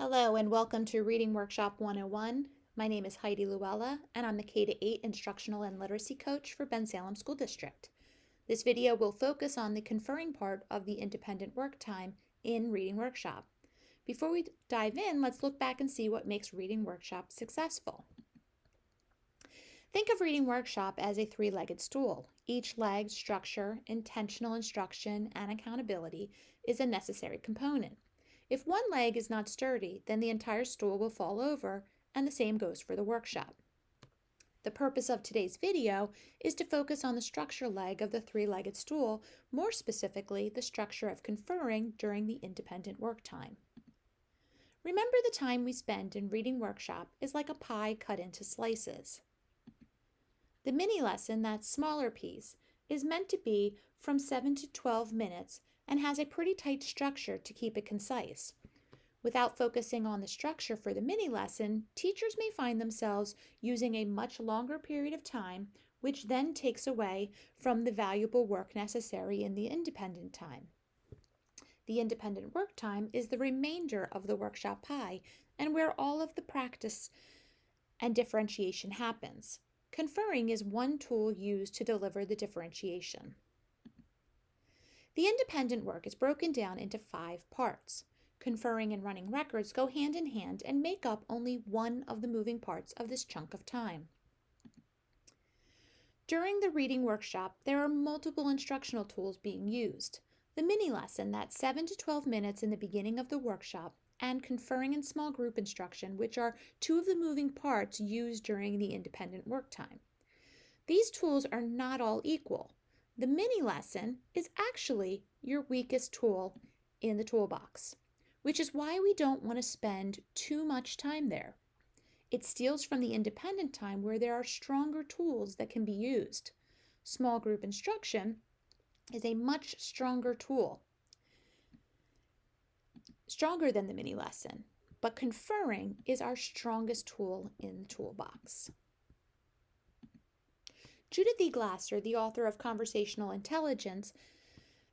Hello and welcome to Reading Workshop 101. My name is Heidi Luella and I'm the K-8 Instructional and Literacy Coach for Bensalem School District. This video will focus on the conferring part of the independent work time in Reading Workshop. Before we dive in, let's look back and see what makes Reading Workshop successful. Think of Reading Workshop as a three-legged stool. Each leg, structure, intentional instruction, and accountability is a necessary component. If one leg is not sturdy, then the entire stool will fall over, and the same goes for the workshop. The purpose of today's video is to focus on the structure leg of the three-legged stool, more specifically the structure of conferring during the independent work time. Remember, the time we spend in Reading Workshop is like a pie cut into slices. The mini lesson, that smaller piece, is meant to be from 7 to 12 minutes and has a pretty tight structure to keep it concise. Without focusing on the structure for the mini lesson, teachers may find themselves using a much longer period of time, which then takes away from the valuable work necessary in the independent time. The independent work time is the remainder of the workshop pie and where all of the practice and differentiation happens. Conferring is one tool used to deliver the differentiation. The independent work is broken down into 5 parts. Conferring and running records go hand in hand and make up only one of the moving parts of this chunk of time. During the reading workshop, there are multiple instructional tools being used. The mini lesson, that's 7 to 12 minutes in the beginning of the workshop, and conferring and small group instruction, which are 2 of the moving parts used during the independent work time. These tools are not all equal. The mini lesson is actually your weakest tool in the toolbox, which is why we don't want to spend too much time there. It steals from the independent time where there are stronger tools that can be used. Small group instruction is a much stronger tool, stronger than the mini lesson, but conferring is our strongest tool in the toolbox. Judith E. Glasser, the author of Conversational Intelligence,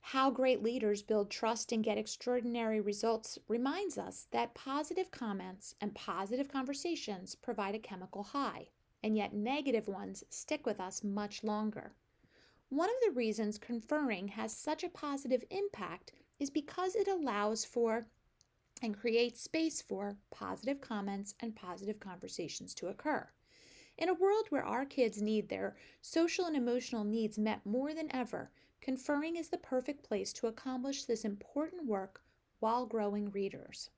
How Great Leaders Build Trust and Get Extraordinary Results, reminds us that positive comments and positive conversations provide a chemical high, and yet negative ones stick with us much longer. One of the reasons conferring has such a positive impact is because it allows for and creates space for positive comments and positive conversations to occur. In a world where our kids need their social and emotional needs met more than ever, conferring is the perfect place to accomplish this important work while growing readers.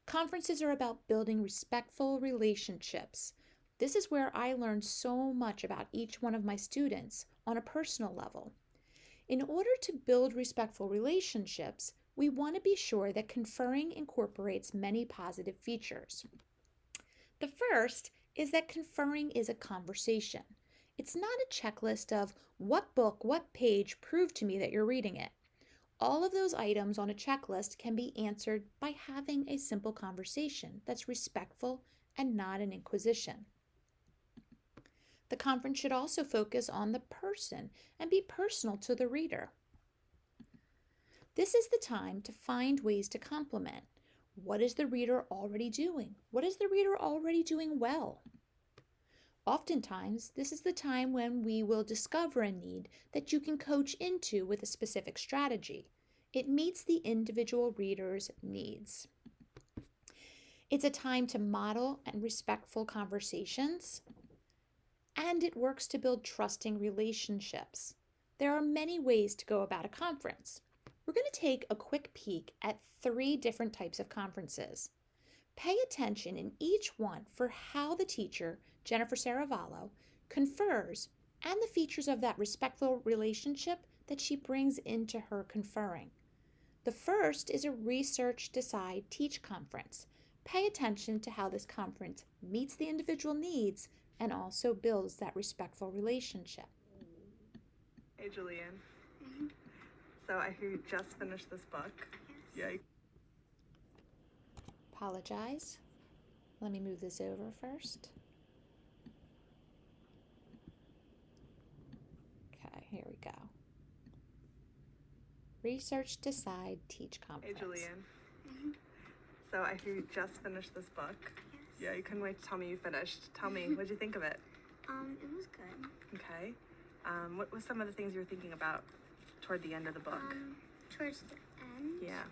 Conferences are about building respectful relationships. This is where I learned so much about each one of my students on a personal level. In order to build respectful relationships, we want to be sure that conferring incorporates many positive features. The first is that conferring is a conversation. It's not a checklist of what book, what page, prove to me that you're reading it. All of those items on a checklist can be answered by having a simple conversation that's respectful and not an inquisition. The conference should also focus on the person and be personal to the reader. This is the time to find ways to compliment. What is the reader already doing? What is the reader already doing well? Oftentimes, this is the time when we will discover a need that you can coach into with a specific strategy. It meets the individual reader's needs. It's a time to model and respectful conversations, and it works to build trusting relationships. There are many ways to go about a conference. We're going to take a quick peek at 3 different types of conferences. Pay attention in each one for how the teacher, Jennifer Saravallo, confers and the features of that respectful relationship that she brings into her conferring. The first is a Research, Decide, Teach conference. Pay attention to how this conference meets the individual needs and also builds that respectful relationship. Hey, Julian. So I hear you just finished this book. Yikes. Apologize. Let me move this over first. Okay, here we go. Research, Decide, Teach conference. Hey, Julian. So I hear you just finished this book. Yes. Yeah, you couldn't wait to tell me you finished. Tell me, what'd you think of it? It was good. Okay. What was some of the things you were thinking about toward the end of the book? Towards the end, Yeah.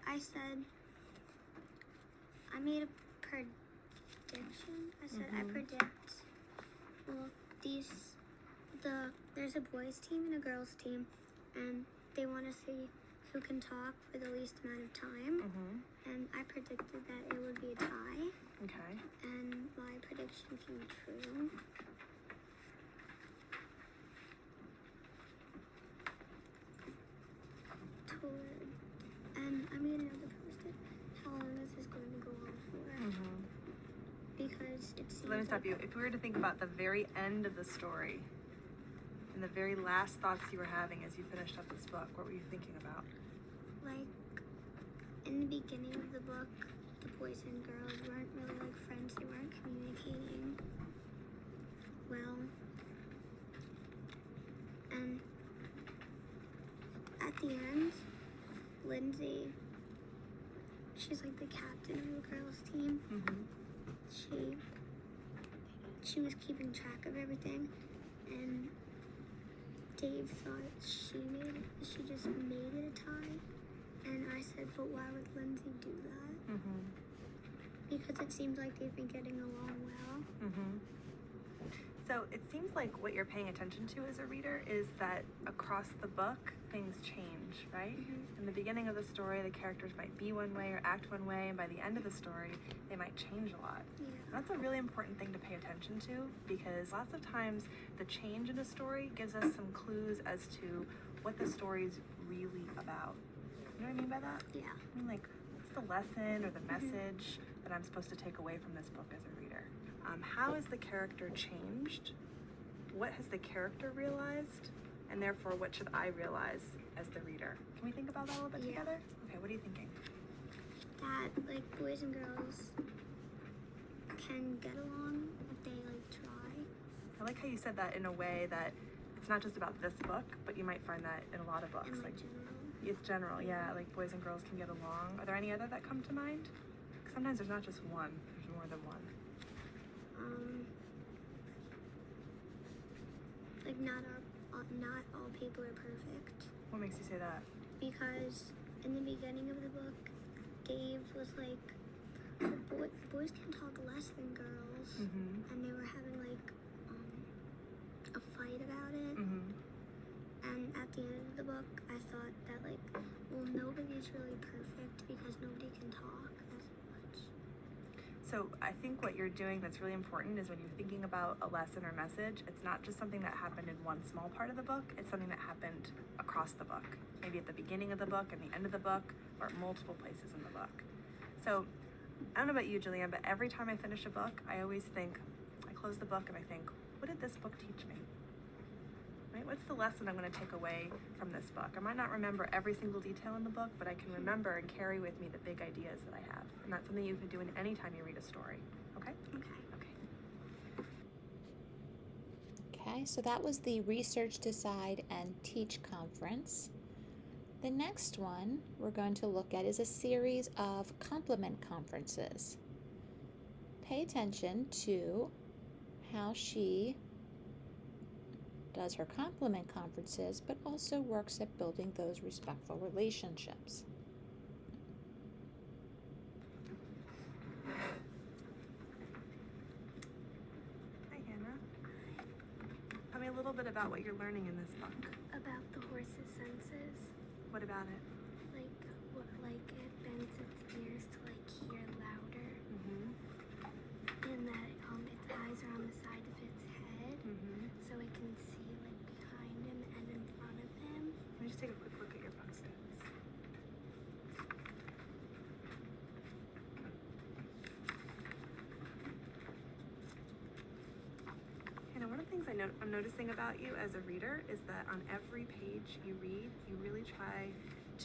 I said, I made a prediction. I said, I predict, well, there's a boys team and a girls team, and they want to see who can talk for the least amount of time. And I predicted that it would be a tie. Okay. And my prediction came true. And I made another post-it. How long is this going to go on for? Because it seems So let me stop you. If we were to think about the very end of the story and the very last thoughts you were having as you finished up this book, what were you thinking about? like in the beginning of the book, the boys and girls weren't really like friends. They weren't communicating well. And at the end, Lindsay, she's like the captain of the girls team. She was keeping track of everything, and Dave thought she just made it a tie. And I said, but why would Lindsay do that? Because it seems like they've been getting along well. So it seems like what you're paying attention to as a reader is that across the book, things change, right? In the beginning of the story, the characters might be one way or act one way, and by the end of the story, they might change a lot. Yeah. That's a really important thing to pay attention to, because lots of times the change in a story gives us some clues as to what the story's really about. You know what I mean by that? Yeah. I mean, like, what's the lesson or the message that I'm supposed to take away from this book as a reader? How has the character changed? What has the character realized? And therefore, what should I realize as the reader? Can we think about that a little bit together? Okay, what are you thinking? That like boys and girls can get along if they like try. I like how you said that in a way that it's not just about this book, but you might find that in a lot of books. And like general. It's general, yeah, like boys and girls can get along. Are there any other that come to mind? 'Cause sometimes there's not just one, there's more than one. Like not all people are perfect. What makes you say that? Because in the beginning of the book, Dave was like, boys can talk less than girls, and they were having like a fight about it. And at the end of the book, I thought that like, well, nobody's really perfect because nobody can talk as much. So I think what you're doing that's really important is when you're thinking about a lesson or message, it's not just something that happened in one small part of the book, it's something that happened across the book. Maybe at the beginning of the book and the end of the book, or at multiple places in the book. So I don't know about you, Julianne, but every time I finish a book, I always think, I close the book and I think, what did this book teach me? Right? What's the lesson I'm going to take away from this book? I might not remember every single detail in the book, but I can remember and carry with me the big ideas that I have. And that's something you can do in any time you read a story. Okay? Okay. Okay, so that was the Research, Decide, and Teach conference. The next one we're going to look at is a series of complement conferences. Pay attention to how she does her complement conferences, but also works at building those respectful relationships. Hi, Hannah. Tell me a little bit about what you're learning in this book. About the horse's senses, What about it? like it bends its ears to like hear louder, and that its eyes are on the side of its head, so it can see like behind him and in front of him. Let me just take a quick look at your post-its. Hannah, one of the things I'm noticing about you as a reader is that on every page you read, you really try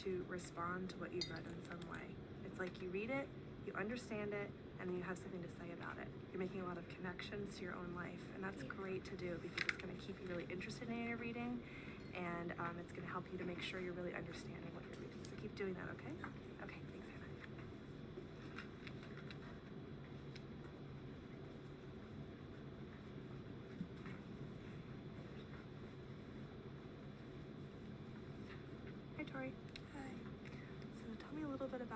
to respond to what you've read in some way. It's like you read it, you understand it, and then you have something to say about it. You're making a lot of connections to your own life, and that's great to do because it's going to keep you really interested in your reading, and it's going to help you to make sure you're really understanding what you're reading. So keep doing that, okay? Okay, thanks, Hannah.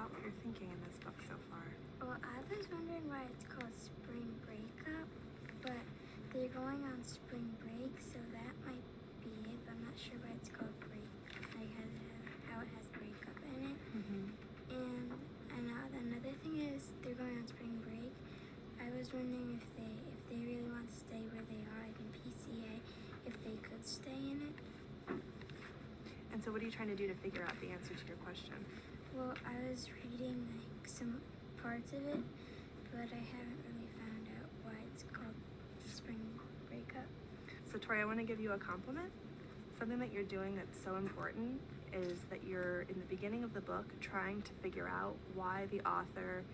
about what you're thinking in this book so far. Well, I was wondering why it's called Spring Breakup, but they're going on spring break, so that might be it. But I'm not sure why it's called break, like how it has breakup in it. And another thing is they're going on spring break. I was wondering if they really want to stay where they are, like in PCA, if they could stay in it. And so what are you trying to do to figure out the answer to your question? Well, I was reading like some parts of it, but I haven't really found out why it's called Spring Breakup. So Tori, I want to give you a compliment. Something that you're doing that's so important is that you're in the beginning of the book trying to figure out why the author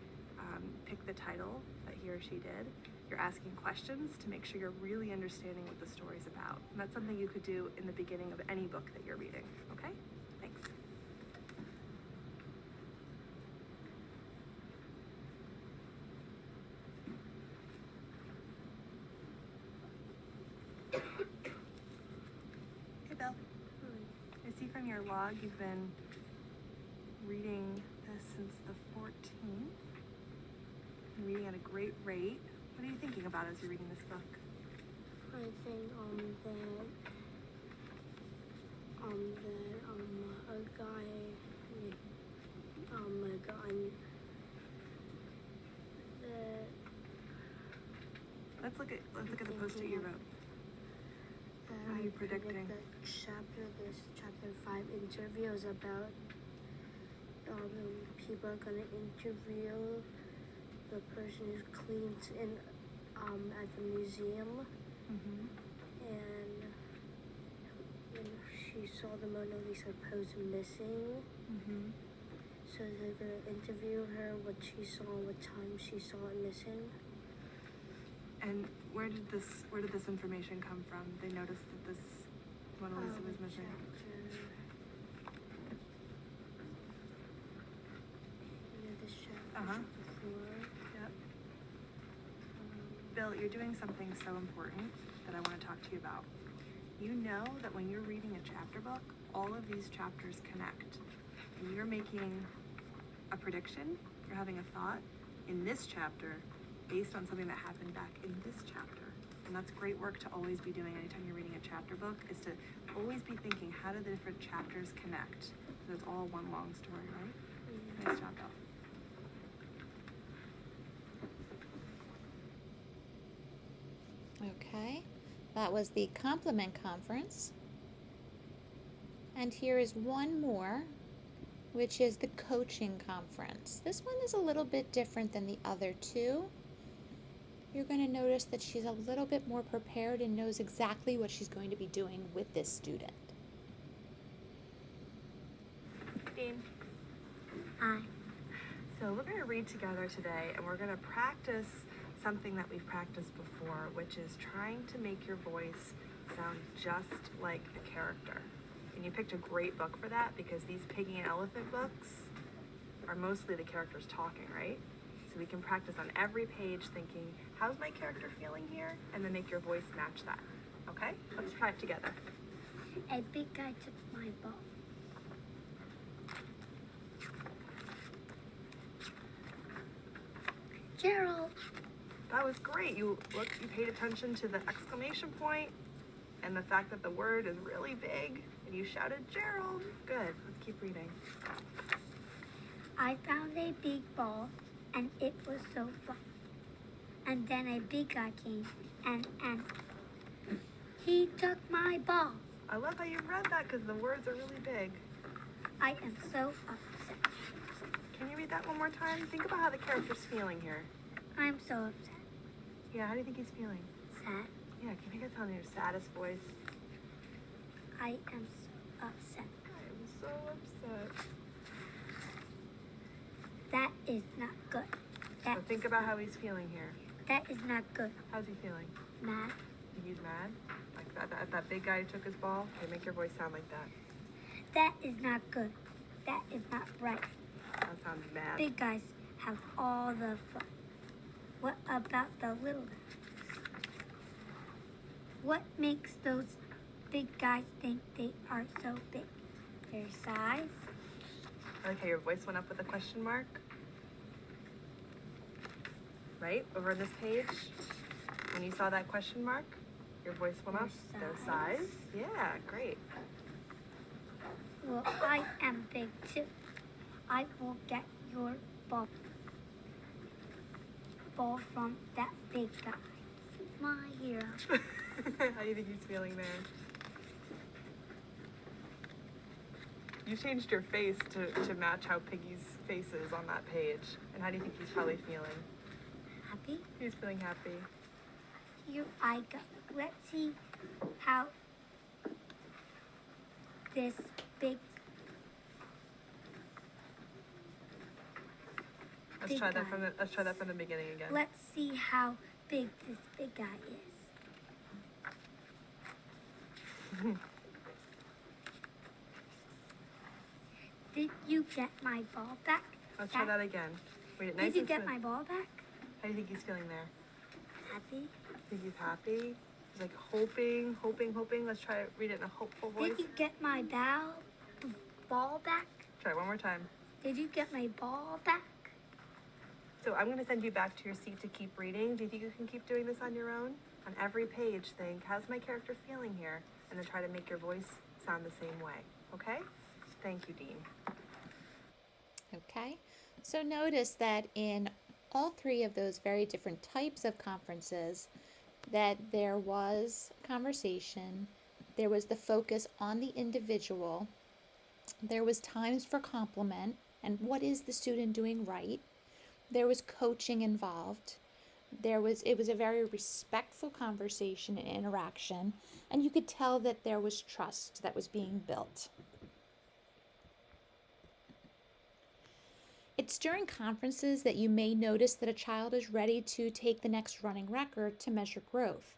picked the title that he or she did. You're asking questions to make sure you're really understanding what the story's about. And that's something you could do in the beginning of any book that you're reading, okay? Thanks. Hey, Bill. I see from your log you've been reading this since the 14th. You're reading at a great rate. What are you thinking about as you're reading this book? I think Let's look at the post-it you wrote. What are you predicting? This chapter 5 interview is about people are gonna interview the person who cleans in at the museum, and she saw the Mona Lisa pose missing. So they're gonna interview her, what she saw, what time she saw it missing. And where did this information come from? They noticed that this Mona Lisa was missing. This chapter before. Yep. Bill, you're doing something so important that I want to talk to you about. You know that when you're reading a chapter book, all of these chapters connect. And you're making a prediction, you're having a thought in this chapter based on something that happened back in this chapter. And that's great work to always be doing anytime you're reading a chapter book, is to always be thinking, how do the different chapters connect? So it's all one long story, right? Nice job, Bill. Okay, that was the compliment conference. And here is one more, which is the coaching conference. This one is a little bit different than the other two. You're going to notice that she's a little bit more prepared and knows exactly what she's going to be doing with this student. Dean. Hi. So we're going to read together today, and we're going to practice something that we've practiced before, which is trying to make your voice sound just like the character. And you picked a great book for that, because these piggy and elephant books are mostly the characters talking, right? So we can practice on every page thinking, how's my character feeling here? And then make your voice match that. Okay? Let's try it together. A big guy took my ball. Gerald. That was great. You paid attention to the exclamation point and the fact that the word is really big, and you shouted, Gerald. Good. Let's keep reading. I found a big ball, and it was so fun. And then a big guy came, and he took my ball. I love how you read that, because the words are really big. I am so upset. Can you read that one more time? Think about how the character's feeling here. I'm so upset. Yeah, how do you think he's feeling? Sad. Yeah, can you make it sound in your saddest voice? I am so upset. I am so upset. That is not good. So think about how he's feeling here. That is not good. How's he feeling? Mad. Think he's mad? Like that big guy who took his ball? Okay, make your voice sound like that. That is not good. That is not right. That sounds mad. Big guys have all the fun. What about the little guys? What makes those big guys think they are so big? Their size? I like how your voice went up with a question mark. Right? Over this page. When you saw that question mark, your voice went up. Their size. Yeah, great. Well, I am big too. I will get your ball from that big guy. My hero. How do you think he's feeling there? You changed your face to match how Piggy's face is on that page. And how do you think he's probably feeling? Happy? He's feeling happy. Here I go. Let's see how this big Let's try that from the beginning again. Let's see how big this big guy is. Did you get my ball back? Let's try that again. Read it nice Did you and get smooth. my ball back? How do you think he's feeling there? Happy? Think he's happy? He's like hoping. Let's try it. Read it in a hopeful voice. Did you get my ball back? Try it one more time. Did you get my ball back? So I'm going to send you back to your seat to keep reading. Do you think you can keep doing this on your own? On every page, think, how's my character feeling here? And then try to make your voice sound the same way. Okay? Thank you, Dean. Okay, so notice that in all three of those very different types of conferences, that there was conversation, there was the focus on the individual, there was times for compliment and what is the student doing right, there was coaching involved, it was a very respectful conversation and interaction, and you could tell that there was trust that was being built. It's during conferences that you may notice that a child is ready to take the next running record to measure growth.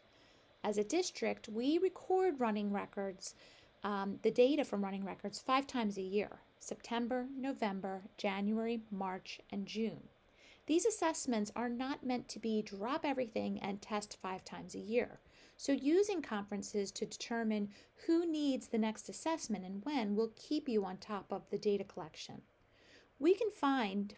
As a district, we record running records, the data from running records 5 times a year: September, November, January, March, and June. These assessments are not meant to be drop everything and test 5 times a year. So using conferences to determine who needs the next assessment and when will keep you on top of the data collection. We can find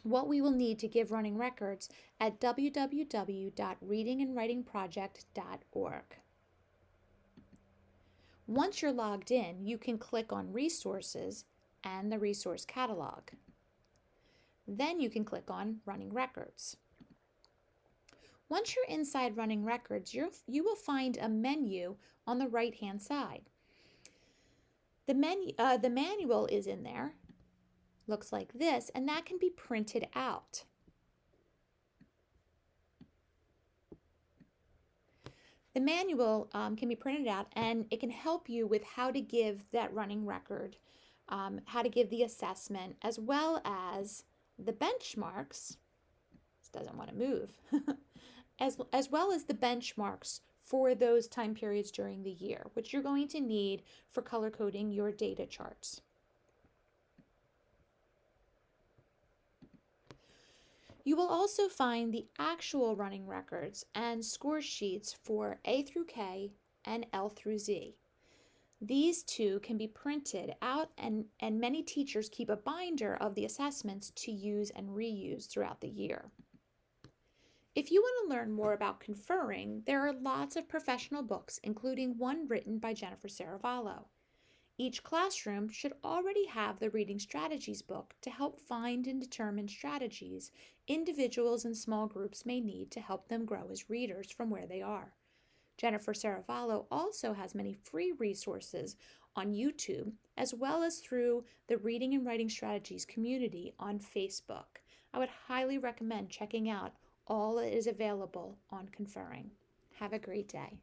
what we will need to give running records at www.readingandwritingproject.org. Once you're logged in, you can click on Resources and the Resource Catalog. Then you can click on Running Records. Once you're inside Running Records, you will find a menu on the right-hand side. The manual is in there. Looks like this, and that can be printed out. The manual can be printed out, and it can help you with how to give that running record, how to give the assessment, as well as the benchmarks. This doesn't want to move. as well as the benchmarks for those time periods during the year, which you're going to need for color coding your data charts. You will also find the actual running records and score sheets for A through K and L through Z. These two can be printed out, and many teachers keep a binder of the assessments to use and reuse throughout the year. If you want to learn more about conferring, there are lots of professional books, including one written by Jennifer Saravallo. Each classroom should already have the Reading Strategies book to help find and determine strategies individuals and small groups may need to help them grow as readers from where they are. Jennifer Saravallo also has many free resources on YouTube, as well as through the Reading and Writing Strategies community on Facebook. I would highly recommend checking out all that is available on Conferring. Have a great day.